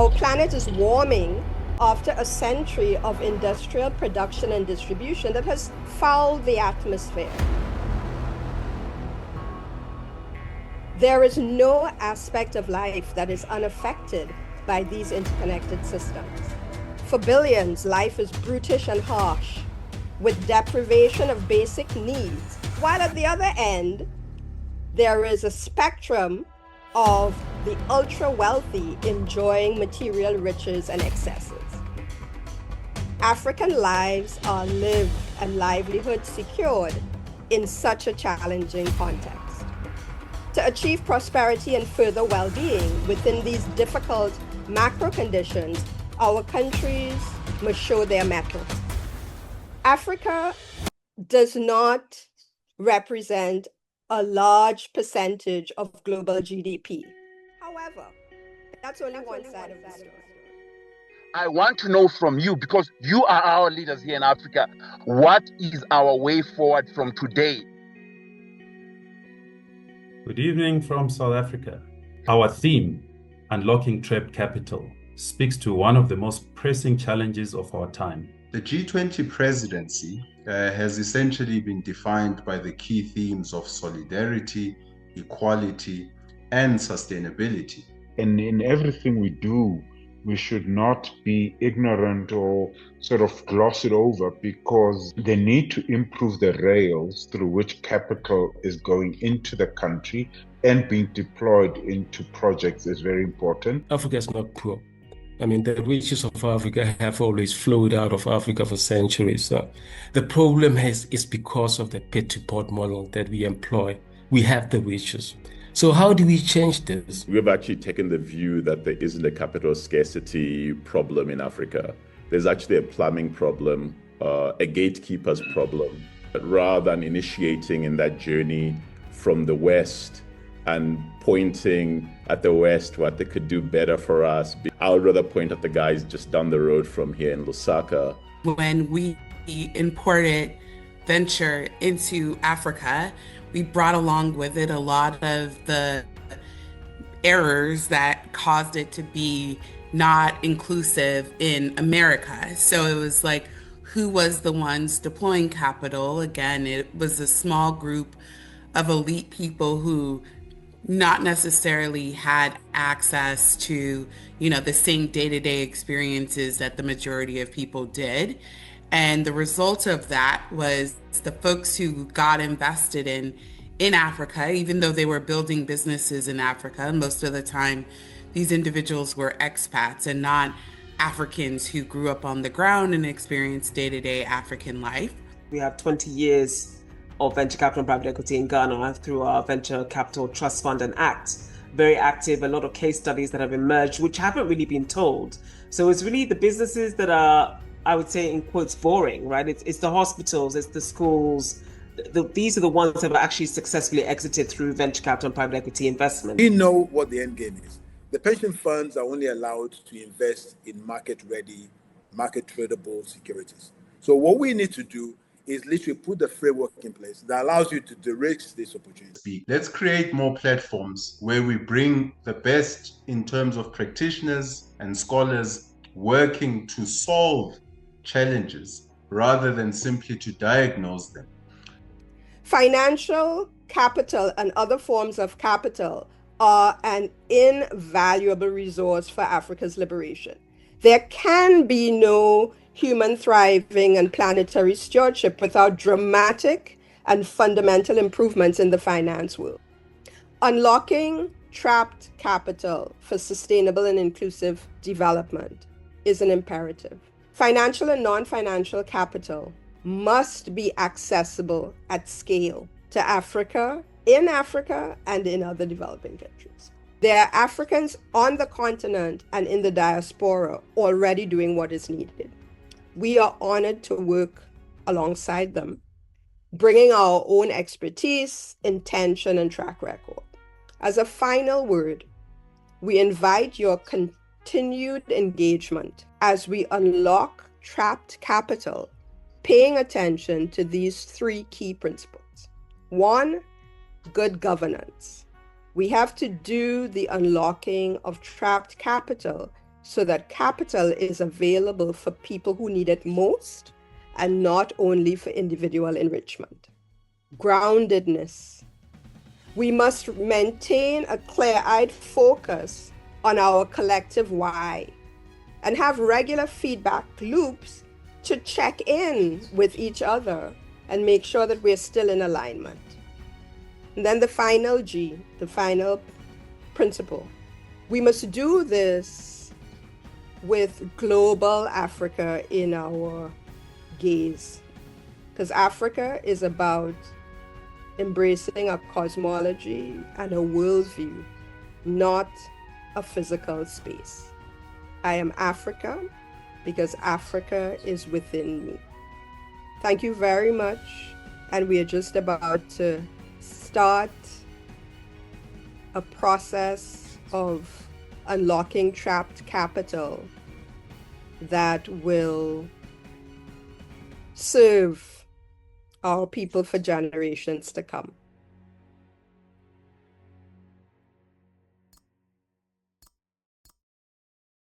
Our planet is warming after a century of industrial production and distribution that has fouled the atmosphere. There is no aspect of life that is unaffected by these interconnected systems. For billions, life is brutish and harsh, with deprivation of basic needs, while at the other end, there is a spectrum of the ultra-wealthy enjoying material riches and excesses. African lives are lived and livelihoods secured in such a challenging context. To achieve prosperity and further well-being within these difficult macro conditions, our countries must show their mettle. Africa does not represent a large percentage of global GDP. However, that's only one side of the story. I want to know from you, because you are our leaders here in Africa, what is our way forward from today? Good evening from South Africa. Our theme, Unlocking Trapped Capital, speaks to one of the most pressing challenges of our time. The G20 presidency has essentially been defined by the key themes of solidarity, equality, and sustainability. And in everything we do, we should not be ignorant or sort of gloss it over, because the need to improve the rails through which capital is going into the country and being deployed into projects is very important. Africa is not poor. I mean, the riches of Africa have always flowed out of Africa for centuries. The problem is because of the pit-to-port model that we employ. We have the riches. So how do we change this? We've actually taken the view that there isn't a capital scarcity problem in Africa. There's actually a plumbing problem, a gatekeeper's problem. But rather than initiating in that journey from the West and pointing at the West what they could do better for us, I would rather point at the guys just down the road from here in Lusaka. When we imported venture into Africa, we brought along with it a lot of the errors that caused it to be not inclusive in America. So it was like, who was the ones deploying capital? Again, it was a small group of elite people who not necessarily had access to, the same day-to-day experiences that the majority of people did. And the result of that was the folks who got invested in Africa, even though they were building businesses in Africa, most of the time, these individuals were expats and not Africans who grew up on the ground and experienced day-to-day African life. We have 20 years of venture capital and private equity in Ghana through our Venture Capital Trust Fund and Act. Very active, a lot of case studies that have emerged, which haven't really been told. So it's really the businesses that are, I would say in quotes, boring, right? It's the hospitals, it's the schools. These are the ones that have actually successfully exited through venture capital and private equity investment. We know what the end game is. The pension funds are only allowed to invest in market-ready, market-tradable securities. So what we need to do is literally put the framework in place that allows you to de-risk this opportunity. Let's create more platforms where we bring the best in terms of practitioners and scholars working to solve challenges rather than simply to diagnose them. Financial capital and other forms of capital are an invaluable resource for Africa's liberation. There can be no human thriving and planetary stewardship without dramatic and fundamental improvements in the finance world. Unlocking trapped capital for sustainable and inclusive development is an imperative. Financial and non-financial capital must be accessible at scale to Africa, and in other developing countries. There are Africans on the continent and in the diaspora already doing what is needed. We are honored to work alongside them, bringing our own expertise, intention, and track record. As a final word, we invite your continued engagement as we unlock trapped capital, paying attention to these three key principles. 1, good governance. We have to do the unlocking of trapped capital so that capital is available for people who need it most and not only for individual enrichment. Groundedness. We must maintain a clear-eyed focus on our collective why and have regular feedback loops to check in with each other and make sure that we're still in alignment. And then the final G, the final principle. We must do this with global Africa in our gaze, because Africa is about embracing a cosmology and a worldview, not a physical space. I am Africa because Africa is within me. Thank you very much. And we are just about to start a process of unlocking trapped capital that will serve our people for generations to come.